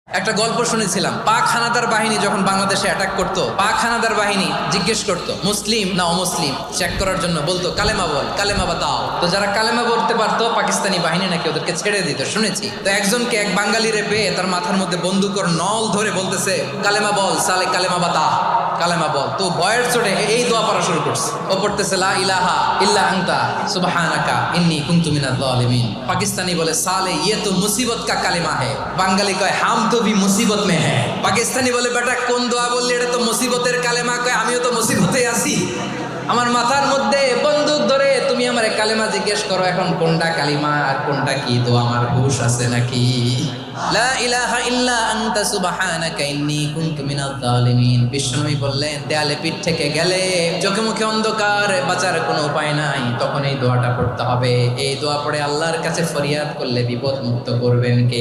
একটা গল্প শুনেছিলাম, পাক হানাদার বাহিনী যখন বাংলাদেশে অ্যাটাক করতো, পাক হানাদার বাহিনী জিজ্ঞেস করতো মুসলিম না অমুসলিম চেক করার জন্য, বলতো কালেমা বল, কালেমা বাতাও। তো যারা কালেমা বলতে পারতো পাকিস্তানি বাহিনী নাকি ওদেরকে ছেড়ে দিত, শুনেছি। তো একজনকে এক বাঙালিরে পেয়ে তার মাথার মধ্যে বন্দুকর নল ধরে বলতেছে কালেমা বল সালে, কালেমা বাতা, কালেমা বল। তো ভয়ের চোটে এই দোয়া পড়া শুরু করছে। ও পড়তেছে লা ইলাহা ইল্লা আনতা সুবহানাকা ইন্নী কুনতু মিনাজ জালিমিন। পাকিস্তানি বলে সালে ইয়ে তো মুসিবত কা কালেমা হে। বাঙালি কয় হাম তো ভি মুসিবত মে হ্যাঁ। পাকিস্তানি বলে বেটা কোন দোয়া বললি, এটা তো মুসিবতের কালেমা। কয় আমিও তো মুসিবতে আছি, আমার মাথার মধ্যে বন্দুক ধরে তুমি আমার কালেমা জিজ্ঞেস করো, এখন কোনটা কালিমা আর কোনটা কি, তো আমার হুশ আছে নাকি? লা ইলাহা ইল্লা আনতা সুবহানাকা ইন্নী কুনতু মিনাজ জালিমিন। বিষ্ণুই বললেন দেয়ালে পিঠ থেকে গেলে, চোখে মুখে অন্ধকার, বাঁচার কোনো উপায় নাই, তখন এই দোয়াটা পড়তে হবে। এই দোয়া পড়ে আল্লাহর কাছে ফরিয়াদ করলে বিপদ মুক্ত করবেন কে?